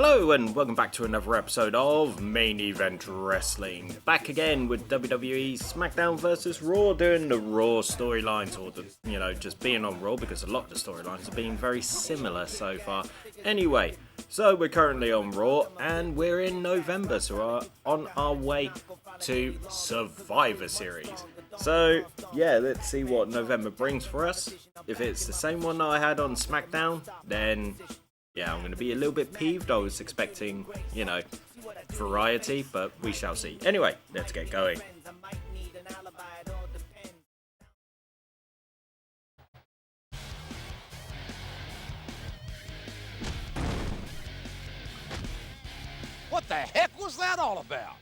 Hello and welcome back to another episode of Main Event Wrestling. Back again with WWE Smackdown versus Raw, doing the Raw storylines, or just being on Raw, because a lot of the storylines have been very similar so far. Anyway, so we're currently on Raw and we're in November, so we're on our way to Survivor Series. So yeah, let's see what November brings for us. If it's the same one that I had on SmackDown, then yeah, I'm going to be a little bit peeved. I was expecting, variety, but we shall see. Anyway, let's get going. What the heck was that all about?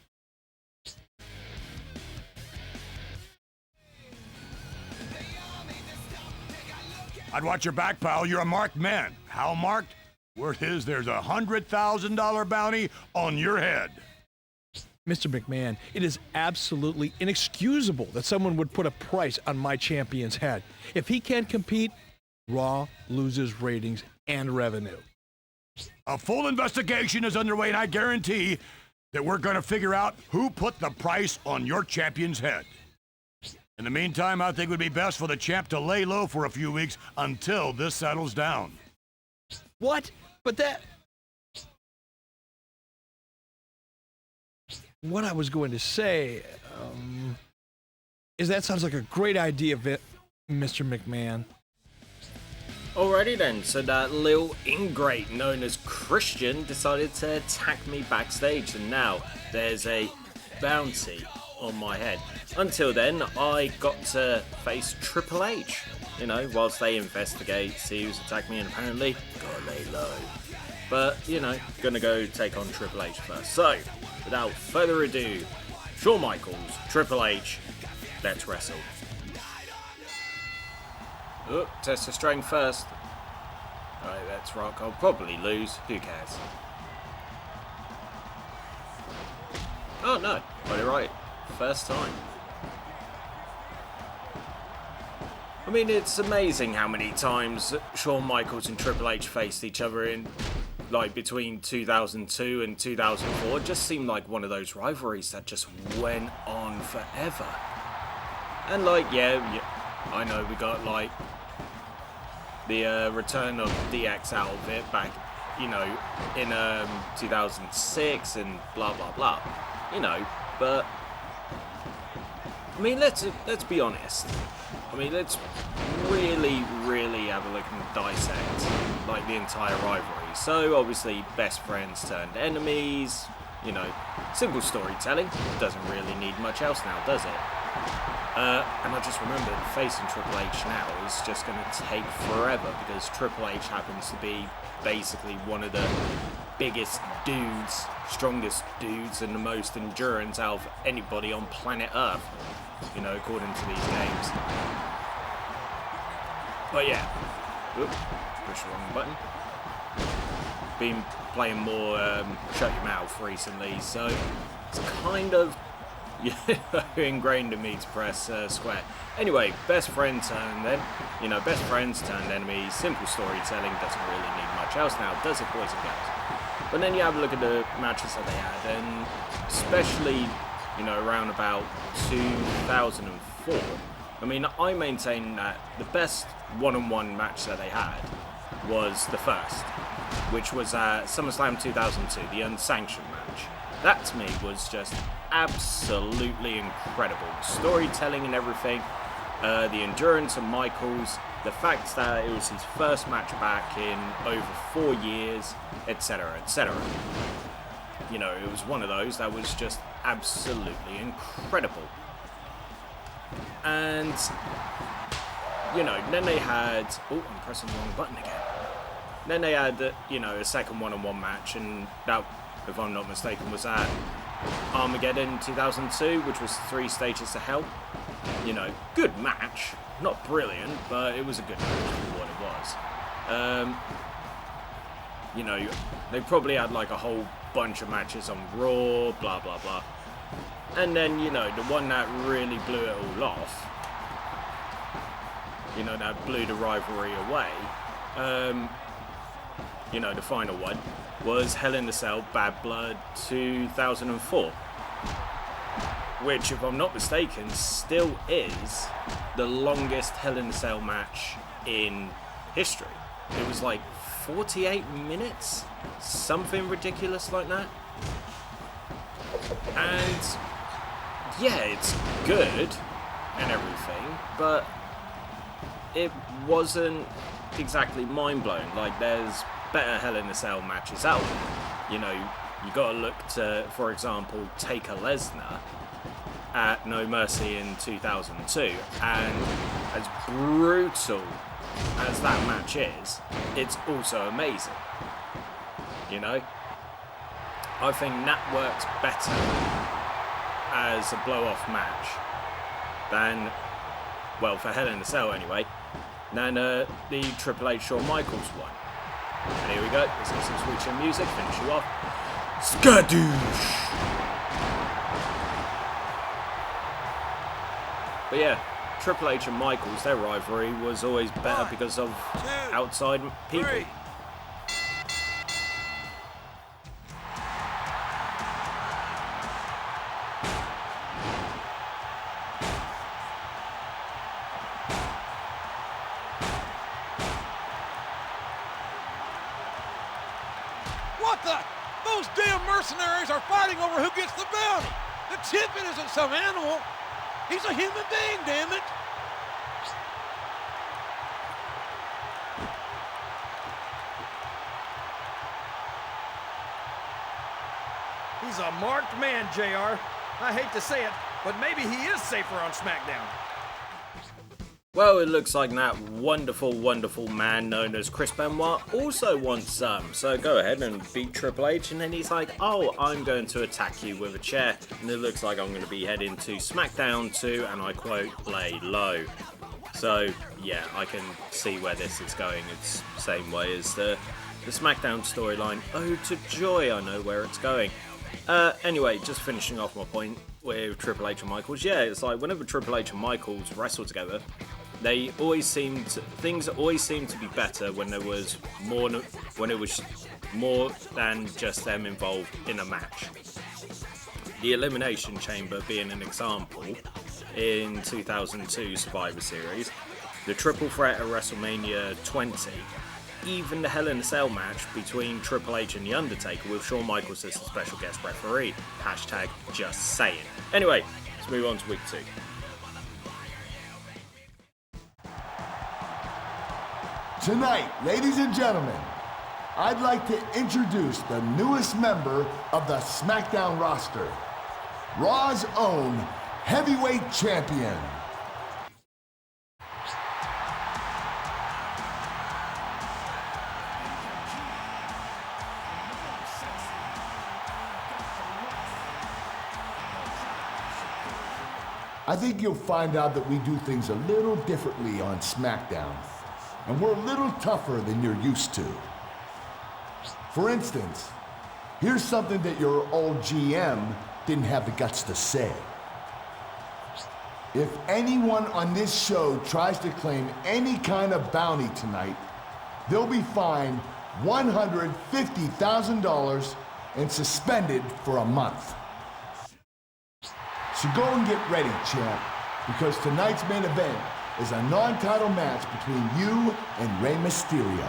I'd watch your back, pal. You're a marked man. How marked? Word is there's a $100,000 bounty on your head. Mr. McMahon, it is absolutely inexcusable that someone would put a price on my champion's head. If he can't compete, Raw loses ratings and revenue. A full investigation is underway, and I guarantee that we're going to figure out who put the price on your champion's head. In the meantime, I think it would be best for the champ to lay low for a few weeks until this settles down. What? But that... What I was going to say, is that sounds like a great idea, Mr. McMahon. Alrighty then, so that little ingrate known as Christian decided to attack me backstage, and now there's a bounty on my head. Until then, I got to face Triple H, whilst they investigate, see who's attacked me, and apparently gotta lay low. But, gonna go take on Triple H first. So, without further ado, Shawn Michaels, Triple H, let's wrestle. Oh, test of strength first. Alright, let's rock. I'll probably lose. Who cares? Oh no, got it right. First time. I mean, it's amazing how many times Shawn Michaels and Triple H faced each other in, between 2002 and 2004. It just seemed like one of those rivalries that just went on forever. And, I know we got, the return of DX out of it back, in 2006 and blah, blah, blah. But... I mean, let's be honest. I mean, let's really have a look and dissect, the entire rivalry. So, obviously, best friends turned enemies, simple storytelling. Doesn't really need much else now, does it? And I just remembered, facing Triple H now is just going to take forever, because Triple H happens to be basically one of the biggest dudes, strongest dudes, and the most endurance out of anybody on planet Earth, according to these games. But yeah, push the wrong button. Been playing more Shut Your Mouth recently, so it's kind of ingrained in me to press square. Anyway, best friends turned best friends turned enemies. Simple storytelling, doesn't really need much else now, does it, boys and girls? But then you have a look at the matches that they had, and especially, around about 2004. I mean, I maintain that the best one-on-one match that they had was the first, which was SummerSlam 2002, the unsanctioned match. That to me was just absolutely incredible. Storytelling and everything, the endurance of Michaels, the fact that it was his first match back in over 4 years, etc., etc. It was one of those that was just absolutely incredible. And, then they had... Oh, I'm pressing the wrong button again. Then they had, a second one-on-one match, and that, if I'm not mistaken, was at Armageddon 2002, which was 3 Stages to Hell. Good match. Not brilliant, but it was a good match for what it was. They probably had, a whole bunch of matches on Raw, blah, blah, blah. And then, the one that really blew it all off, that blew the rivalry away, the final one, was Hell in a Cell Bad Blood 2004. Which, if I'm not mistaken, still is the longest Hell in a Cell match in history. It was like 48 minutes? Something ridiculous like that. And yeah, it's good and everything, but it wasn't exactly mind-blowing. Like, there's better Hell in a Cell matches out. You know, you gotta look to, for example, Taker Lesnar at No Mercy in 2002, and as brutal as that match is, it's also amazing. You know, I think that works better as a blow-off match than, well, for Hell in a Cell anyway, than the Triple H Shawn Michaels one. And here we go, let's get some sweet chin music, finish you off. Skadoosh! But yeah, Triple H and Michaels, their rivalry was always better because of outside people. What the? Those damn mercenaries are fighting over who gets the bounty. The champion isn't some animal. He's a human being, damn it. He's a marked man, JR. I hate to say it, but maybe he is safer on SmackDown. Well, it looks like that wonderful, wonderful man known as Chris Benoit also wants some. So go ahead and beat Triple H, and then he's like, oh, I'm going to attack you with a chair. And it looks like I'm going to be heading to SmackDown to, and I quote, lay low. So, yeah, I can see where this is going. It's the same way as the SmackDown storyline. Oh, to joy, I know where it's going. Anyway, just finishing off my point with Triple H and Michaels. Yeah, it's like whenever Triple H and Michaels wrestle together, things always seem to be better when it was more than just them involved in a match. The Elimination Chamber being an example in 2002 Survivor Series, the Triple Threat at WrestleMania 20, even the Hell in a Cell match between Triple H and The Undertaker with Shawn Michaels as the special guest referee. Hashtag just saying. Anyway, let's move on to week 2. Tonight, ladies and gentlemen, I'd like to introduce the newest member of the SmackDown roster, Raw's own heavyweight champion. I think you'll find out that we do things a little differently on SmackDown, and we're a little tougher than you're used to. For instance, here's something that your old GM didn't have the guts to say. If anyone on this show tries to claim any kind of bounty tonight, they'll be fined $150,000 and suspended for a month. So go and get ready, champ, because tonight's main event is a non-title match between you and Rey Mysterio.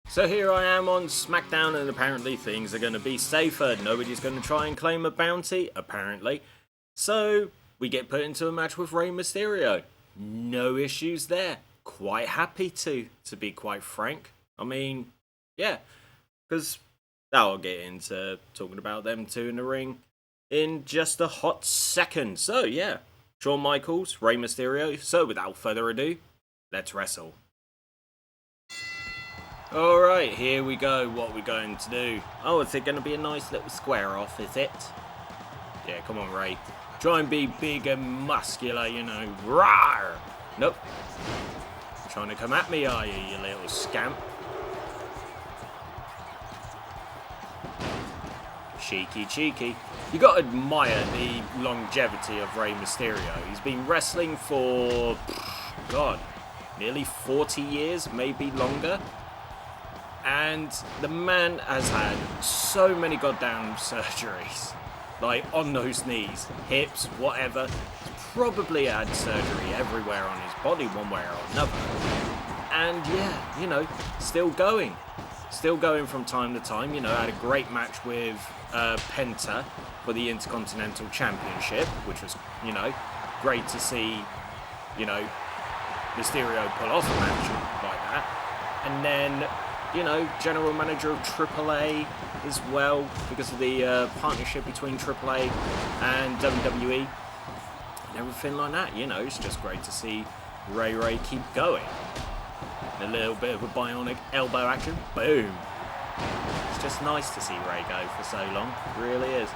So here I am on SmackDown, and apparently things are going to be safer. Nobody's going to try and claim a bounty, apparently. So we get put into a match with Rey Mysterio. No issues there. Quite happy to be quite frank. I mean, yeah, because I'll get into talking about them two in the ring in just a hot second. So yeah, Shawn Michaels, Rey Mysterio. So without further ado, let's wrestle. Alright, here we go. What we're going to do. Oh, is it going to be a nice little square off, is it? Yeah, come on, Rey. Try and be big and muscular, you know. Rawr! Nope. Trying to come at me, are you little scamp? Cheeky. You got to admire the longevity of Rey Mysterio. He's been wrestling for, God, nearly 40 years, maybe longer. And the man has had so many goddamn surgeries. Like, on those knees, hips, whatever. He's probably had surgery everywhere on his body, one way or another. And yeah, you know, still going. Still going from time to time. You know, had a great match with Penta for the Intercontinental Championship, which was, you know, great to see, you know, Mysterio pull off a match like that. And then, you know, general manager of AAA as well, because of the partnership between AAA and WWE and everything like that. You know, it's just great to see Ray keep going. A little bit of a bionic elbow action, boom. It's just nice to see Ray go for so long, it really is.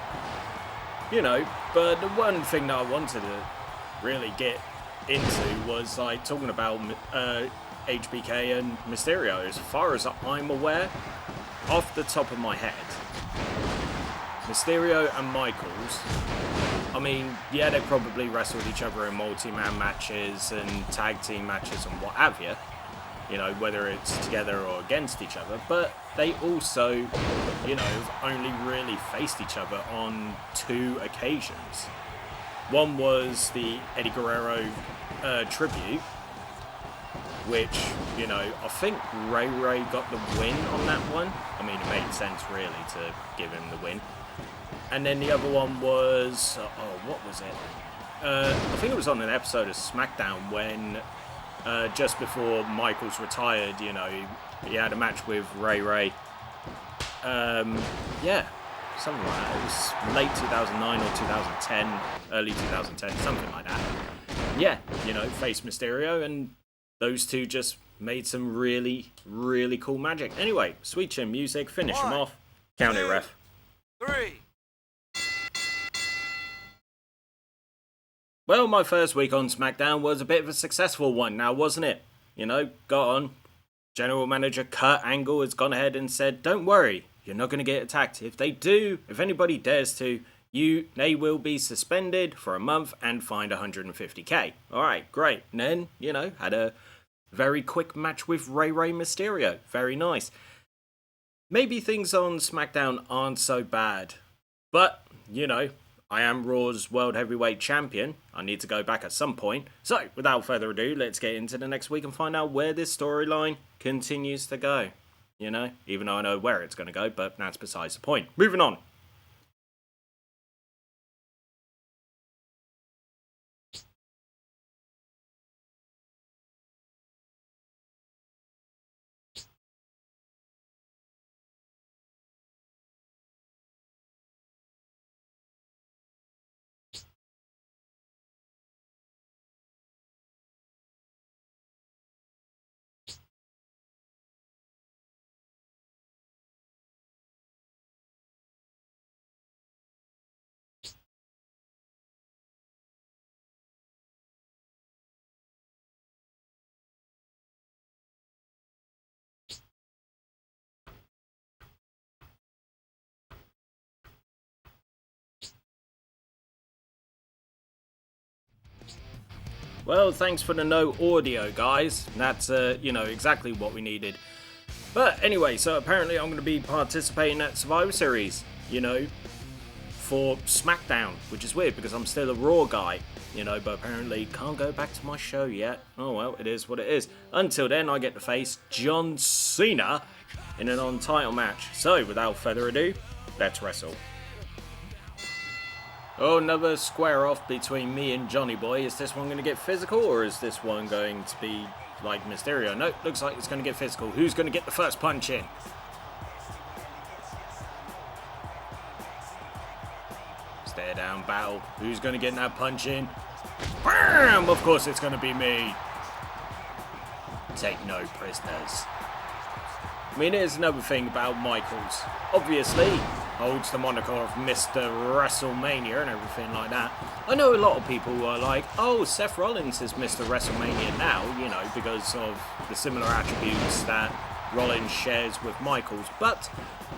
You know, but the one thing that I wanted to really get into was like talking about HBK and Mysterio. As far as I'm aware, off the top of my head, Mysterio and Michaels, I mean, yeah, they probably wrestled each other in multi-man matches and tag team matches and what have you know, whether it's together or against each other, but they also, you know, have only really faced each other on 2 occasions. One was the Eddie Guerrero tribute, which, you know, I think Ray got the win on that one. I mean, it made sense really to give him the win. And then the other one was, what was it? I think it was on an episode of Smackdown when, just before Michaels retired, you know, he had a match with Ray. Yeah, something like that. It was late 2009 or 2010, early 2010, something like that. Yeah, you know, faced Mysterio, and those two just made some really, really cool magic. Anyway, sweet chin music, finish them off. Count it, ref. 3. Well, my first week on SmackDown was a bit of a successful one now, wasn't it? You know, got on. General Manager Kurt Angle has gone ahead and said, don't worry, you're not going to get attacked. If they do, if anybody dares to, they will be suspended for a month and fined $150K. Alright, great. And then, you know, had a very quick match with Rey Mysterio. Very nice. Maybe things on SmackDown aren't so bad. But, you know, I am Raw's World Heavyweight Champion. I need to go back at some point. So, without further ado, let's get into the next week and find out where this storyline continues to go. You know, even though I know where it's going to go, but that's besides the point. Moving on. Well, thanks for the no audio, guys. That's, you know, exactly what we needed. But anyway, so apparently I'm going to be participating at Survivor Series, you know, for SmackDown, which is weird because I'm still a Raw guy, you know, but apparently can't go back to my show yet. Oh well, it is what it is. Until then, I get to face John Cena in a non-title match. So, without further ado, let's wrestle. Oh, another square off between me and Johnny Boy. Is this one going to get physical, or is this one going to be like Mysterio? No, looks like it's going to get physical. Who's going to get the first punch in? Stare down battle. Who's going to get that punch in? Bam! Of course it's going to be me. Take no prisoners. I mean, here's another thing about Michaels. Obviously, holds the moniker of Mr. WrestleMania and everything like that. I know a lot of people are like, oh, Seth Rollins is Mr. WrestleMania now, you know, because of the similar attributes that Rollins shares with Michaels. But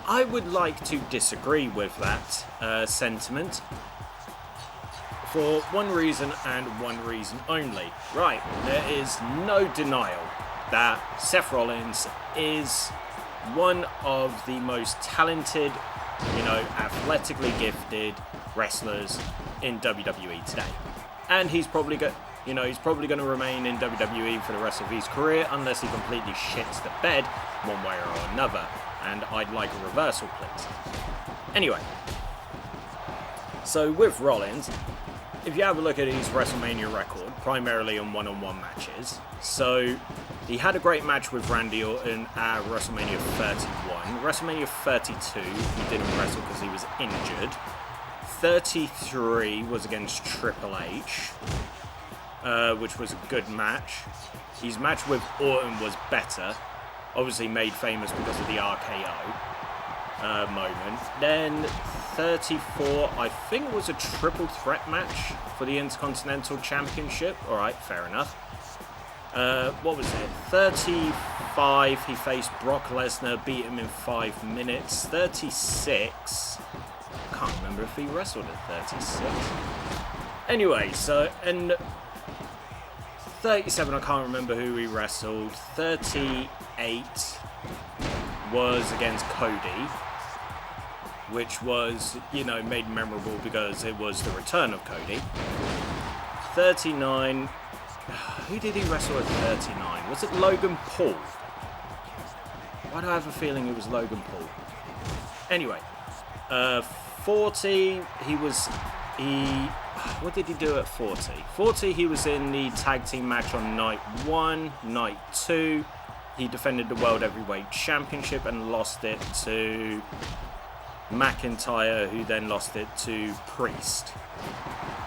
I would like to disagree with that sentiment for one reason and one reason only. Right, there is no denial that Seth Rollins is one of the most talented, athletically gifted wrestlers in WWE today. And he's probably going to remain in WWE for the rest of his career unless he completely shits the bed one way or another. And I'd like a reversal, please. Anyway, so with Rollins, if you have a look at his WrestleMania record, primarily on one-on-one matches, so he had a great match with Randy Orton at WrestleMania 31. WrestleMania 32, he didn't wrestle because he was injured. 33 was against Triple H, which was a good match. His match with Orton was better, obviously made famous because of the RKO moment. Then 34, I think it was a triple threat match for the Intercontinental Championship. Alright, fair enough. What was it? 35, he faced Brock Lesnar, beat him in 5 minutes. 36, I can't remember if he wrestled at 36. Anyway, so, and 37, I can't remember who he wrestled. 38 was against Cody, which was, made memorable because it was the return of Cody. 39, who did he wrestle at 39? Was it Logan Paul? Why do I have a feeling it was Logan Paul? Anyway, 40, what did he do at 40? 40, he was in the tag team match on night 1, night 2. He defended the World Heavyweight Championship and lost it to McIntyre, who then lost it to Priest,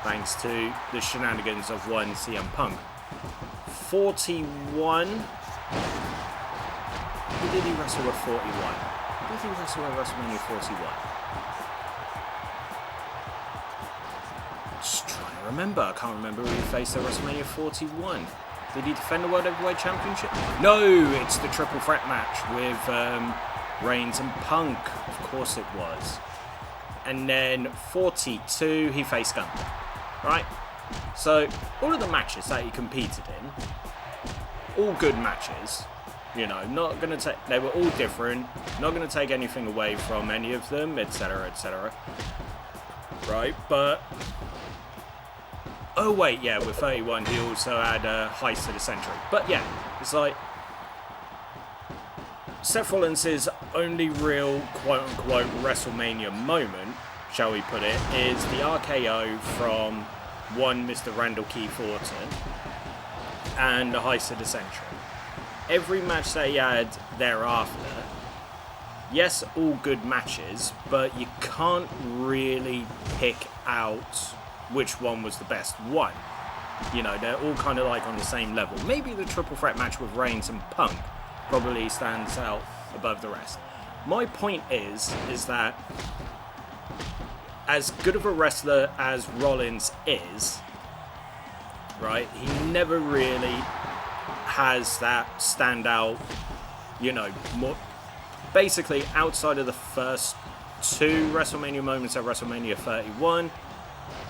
thanks to the shenanigans of one CM Punk. 41. Who did he wrestle at 41? Who did he wrestle at WrestleMania 41? Just trying to remember. I can't remember who he faced at WrestleMania 41. Did he defend the World Heavyweight Championship? No, it's the triple threat match with Reigns and Punk. Of course it was. And then 42, he faced Gunther. Right? So, all of the matches that he competed in, all good matches. Not going to take... They were all different. Not going to take anything away from any of them, etc., etc. Right? But... Oh, wait, yeah, with 31, he also had Heist of the Century. But, yeah, it's like... Seth Rollins' only real quote-unquote WrestleMania moment, shall we put it, is the RKO from one Mr. Randall Keith Orton and the Heist of the Century. Every match that he had thereafter, yes, all good matches, but you can't really pick out which one was the best one. They're all kind of like on the same level. Maybe the triple threat match with Reigns and Punk probably stands out above the rest. My point is that as good of a wrestler as Rollins is, right, he never really has that standout, more, basically outside of the first 2 WrestleMania moments at WrestleMania 31,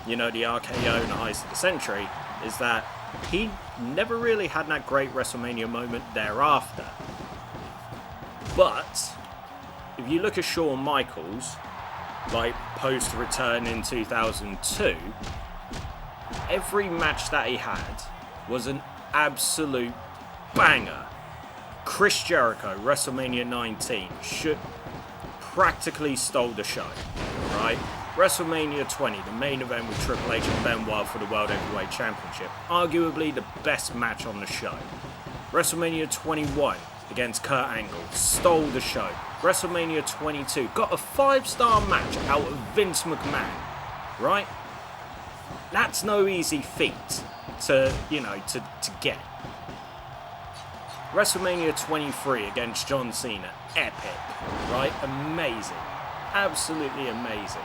the RKO and the Heist of the Century, is that he never really had that great WrestleMania moment thereafter. But if you look at Shawn Michaels, like post-return in 2002, every match that he had was an absolute banger. Chris Jericho, WrestleMania 19, practically stole the show, right? WrestleMania 20, the main event with Triple H and Benoit for the World Heavyweight Championship, arguably the best match on the show. WrestleMania 21 against Kurt Angle, stole the show. WrestleMania 22, got a 5-star match out of Vince McMahon, right? That's no easy feat to get. WrestleMania 23 against John Cena, epic, right? Amazing, absolutely amazing.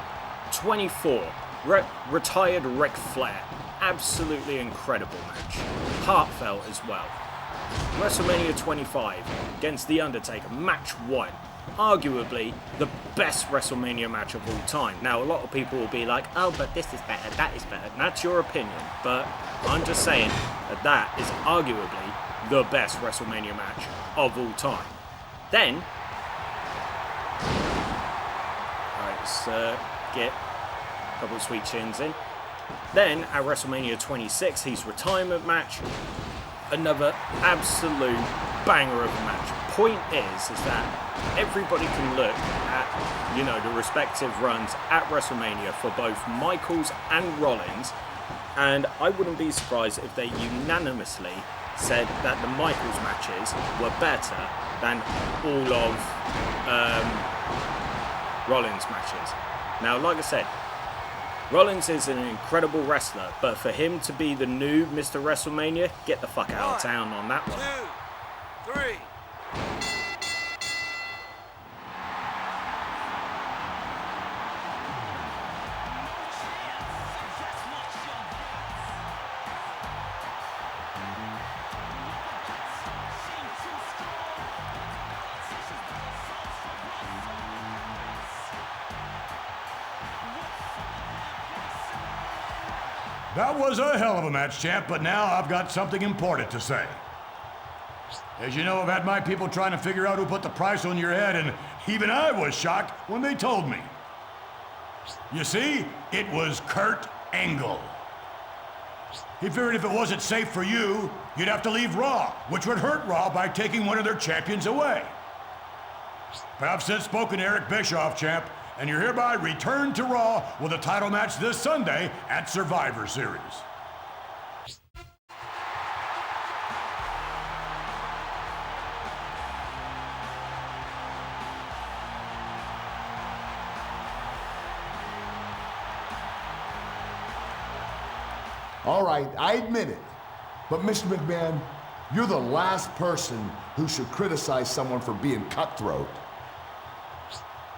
24, retired Ric Flair, absolutely incredible match, heartfelt as well. WrestleMania 25 against The Undertaker, match 1, arguably the best WrestleMania match of all time. Now, a lot of people will be like, oh, but this is better, that is better. And that's your opinion, but I'm just saying that is arguably the best WrestleMania match of all time. Then, Let's get a couple of sweet chins in. Then at WrestleMania 26, his retirement match, another absolute banger of a match. Point is that everybody can look at, you know, the respective runs at WrestleMania for both Michaels and Rollins, and I wouldn't be surprised if they unanimously said that the Michaels matches were better than all of Rollins matches. Now, like I said, Rollins is an incredible wrestler, but for him to be the new Mr. WrestleMania, get the fuck out of town on that one. 2, 3. That was a hell of a match, champ, but now I've got something important to say. As you know, I've had my people trying to figure out who put the price on your head, and even I was shocked when they told me. You see, it was Kurt Angle. He figured if it wasn't safe for you, you'd have to leave Raw, which would hurt Raw by taking one of their champions away. But I've since spoken to Eric Bischoff, champ, and you're hereby returned to Raw with a title match this Sunday at Survivor Series. All right, I admit it. But Mr. McMahon, you're the last person who should criticize someone for being cutthroat.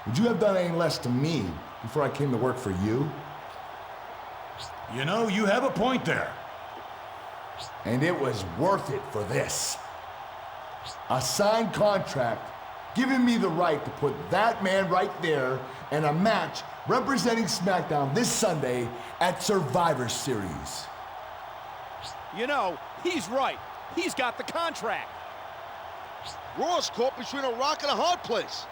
Would you have done any less to me before I came to work for you? You know, you have a point there. And it was worth it for this. A signed contract giving me the right to put that man right there in a match representing SmackDown this Sunday at Survivor Series. You know, he's right. He's got the contract. Raw's caught between a rock and a hard place.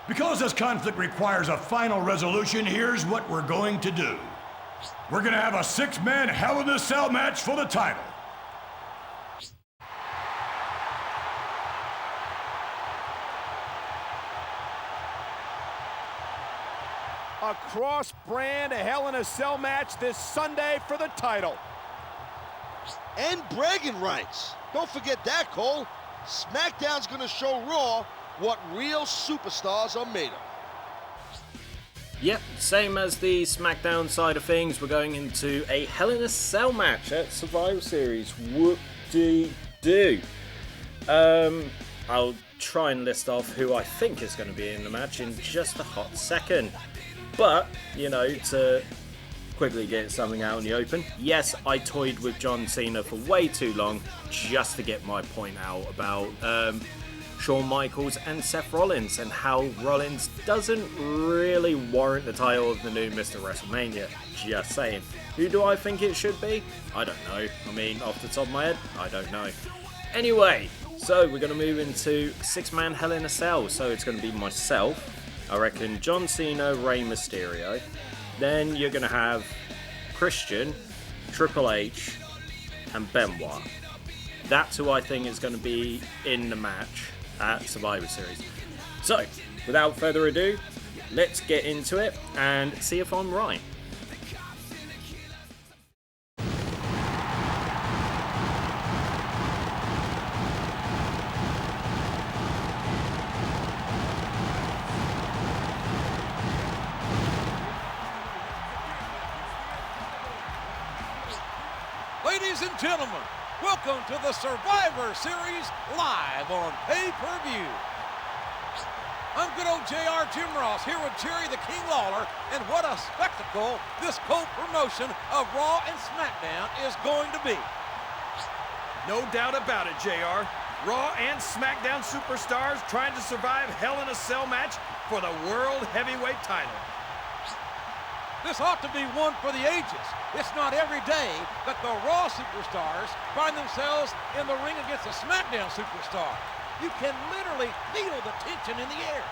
Because this conflict requires a final resolution, here's what we're going to do. We're going to have a six-man Hell in a Cell match for the title. A cross-brand Hell in a Cell match this Sunday for the title. And bragging rights. Don't forget that, Cole. SmackDown's gonna show Raw what real superstars are made of. Yep, same as the SmackDown side of things, we're going into a Hell in a Cell match at Survivor Series. Whoop-dee-doo. I'll try and list off who I think is going to be in the match in just a hot second. But, you know, to quickly get something out in the open, yes, I toyed with John Cena for way too long just to get my point out about Shawn Michaels and Seth Rollins and how Rollins doesn't really warrant the title of the new Mr. WrestleMania. Just saying. Who do I think it should be? I don't know. I mean, off the top of my head, I don't know. Anyway, so we're going to move into six-man Hell in a Cell. So it's going to be myself, I reckon John Cena, Rey Mysterio. Then you're going to have Christian, Triple H, and Benoit. That's who I think is going to be in the match at Survivor Series. So, without further ado, let's get into it and see if I'm right. Ladies and gentlemen, welcome to the Survivor Series live on pay-per-view. I'm good old JR Jim Ross here with Jerry the King Lawler, and what a spectacle this co-promotion of Raw and SmackDown is going to be. No doubt about it, JR. Raw and SmackDown superstars trying to survive Hell in a Cell match for the World Heavyweight title. This ought to be one for the ages. It's not every day that the Raw superstars find themselves in the ring against a SmackDown superstar. You can literally feel the tension in the air.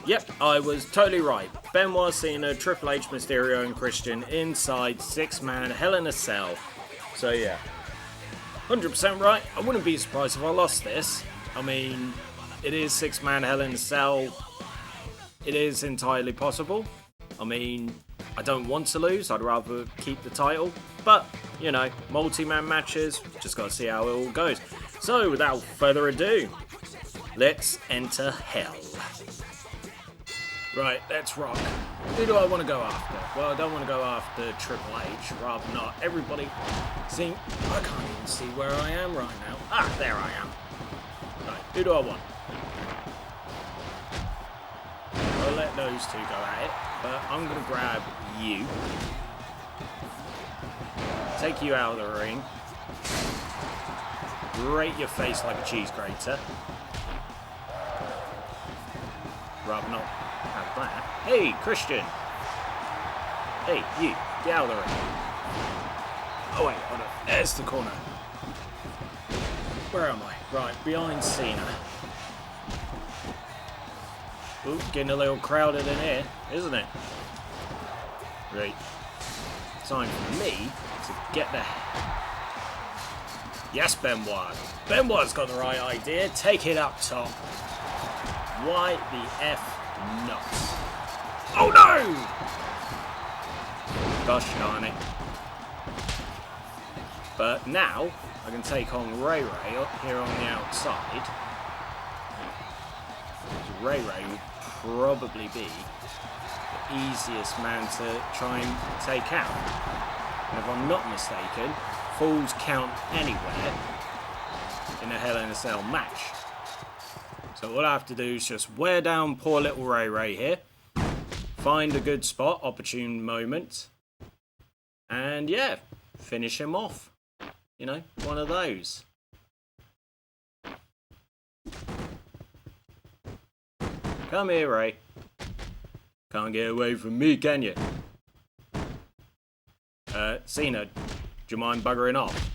Yep, I was totally right. Benoit, Cena, Triple H, Mysterio, and Christian inside 6-man Hell in a Cell. So yeah, 100% right. I wouldn't be surprised if I lost this. I mean, it is 6-man Hell in a Cell. It is entirely possible. I mean, I don't want to lose. I'd rather keep the title. But, you know, multi-man matches, just got to see how it all goes. So, without further ado, let's enter hell. Right, let's rock. Who do I want to go after? Well, I don't want to go after Triple H, rather not. Everybody, see, I can't even see where I am right now. Ah, there I am. Right, who do I want? I'll let those two go at it, but I'm going to grab you. Take you out of the ring. Grate your face like a cheese grater. Rather not have that. Hey, Christian! Hey, you, get out of the ring. Oh wait, hold on. There's the corner. Where am I? Right, behind Cena. Ooh, getting a little crowded in here, isn't it? Right. Time for me to get the... Yes, Benoit. Benoit's got the right idea. Take it up top. Why the F not? Oh no! Gosh darn it. But now, I can take on Ray Ray up here on the outside. Ray Ray would probably be the easiest man to try and take out. And if I'm not mistaken, falls count anywhere in a Hell in a Cell match. So all I have to do is just wear down poor little Ray Ray here, find a good spot, opportune moment, and yeah, finish him off. You know, one of those. Come here, Ray. Can't get away from me, can you? Cena, do you mind buggering off?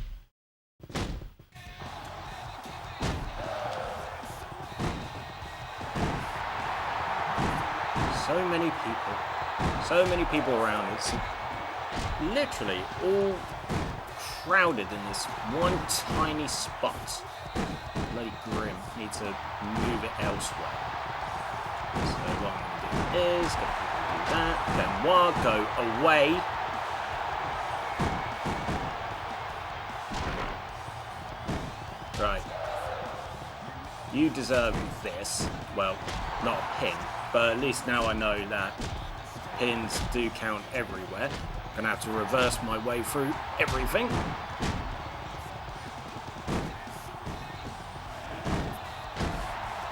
So many people around. It's literally all crowded in this one tiny spot. Bloody grim. Need to move it elsewhere. So what I'm going to do is get people to do that. Benoit, go away. Right. You deserve this. Well, not a pin, but at least now I know that pins do count everywhere. I'm gonna have to reverse my way through everything.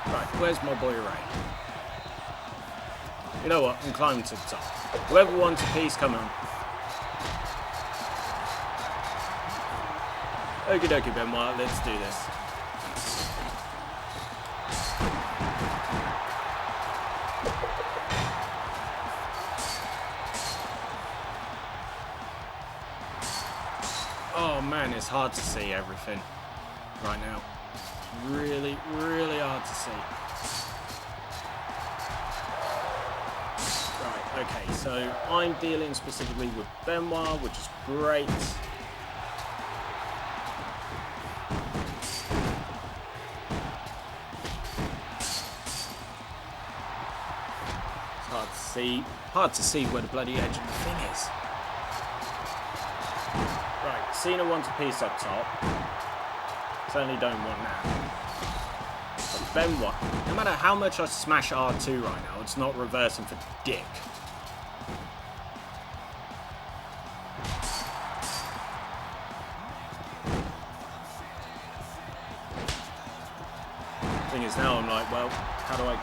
Right, where's my boy Ray? You know what? I'm climbing to the top. Whoever wants a piece, come on. Okie dokie, Benoit, let's do this. Oh man, it's hard to see everything right now. Really, really hard to see. Right, okay, so I'm dealing specifically with Benoit, which is great. Hard to see where the bloody edge of the thing is. Right, Cena wants a piece up top. Certainly don't want that. But Benoit, no matter how much I smash R2 right now, it's not reversing for dick. Thing is now I'm like, well, how do I...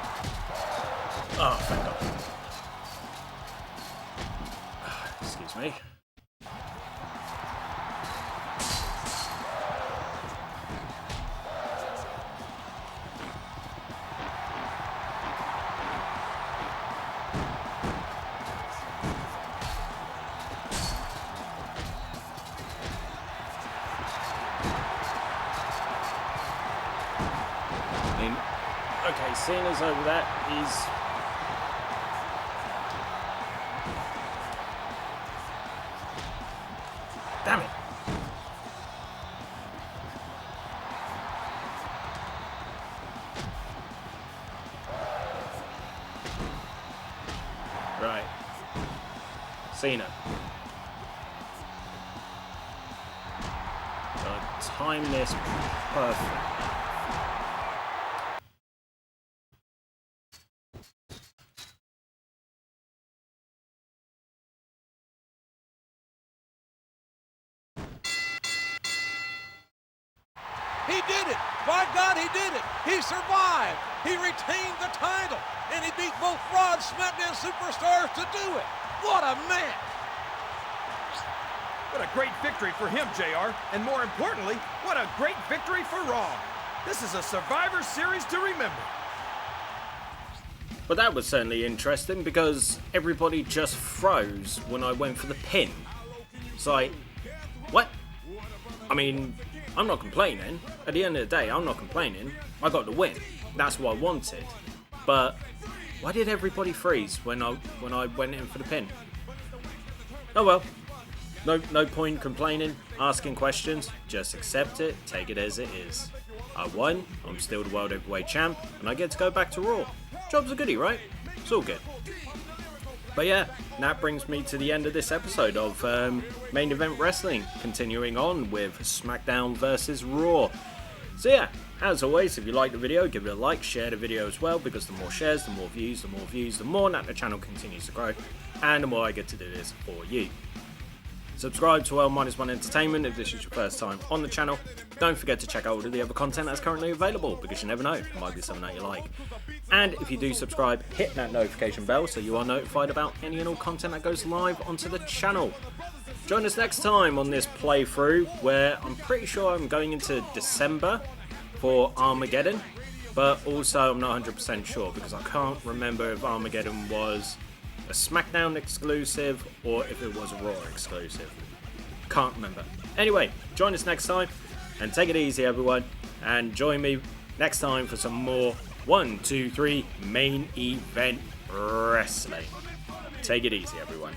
Oh, thank God. Excuse me. Okay, Cena's over that. He's Damn it. Right. Cena. Time this perfect. He did it! By God, he did it! He survived! He retained the title! And he beat both Raw and SmackDown superstars to do it! What a match! What a great victory for him, JR. And more importantly, what a great victory for Raw. This is a Survivor Series to remember. But that was certainly interesting because everybody just froze when I went for the pin. It's like, what? I mean, I'm not complaining. At the end of the day, I'm not complaining. I got the win. That's what I wanted. But why did everybody freeze when I went in for the pin? Oh well. No point complaining, asking questions. Just accept it, take it as it is. I won, I'm still the World Heavyweight Champ, and I get to go back to Raw. Job's a goodie, right? It's all good. But yeah, that brings me to the end of this episode of Main Event Wrestling, continuing on with SmackDown versus Raw. So yeah, as always, if you like the video, give it a like, share the video as well, because the more shares, the more views, the more that the channel continues to grow, and the more I get to do this for you. Subscribe to L-1 Entertainment if this is your first time on the channel. Don't forget to check out all of the other content that's currently available, because you never know, it might be something that you like. And if you do subscribe, hit that notification bell so you are notified about any and all content that goes live onto the channel. Join us next time on this playthrough, where I'm pretty sure I'm going into December for Armageddon, but also I'm not 100% sure because I can't remember if Armageddon was a SmackDown exclusive or if it was a Raw exclusive. Can't remember. Anyway, join us next time and take it easy, everyone, and join me next time for some more 1, 2, 3 main event wrestling. Take it easy, everyone.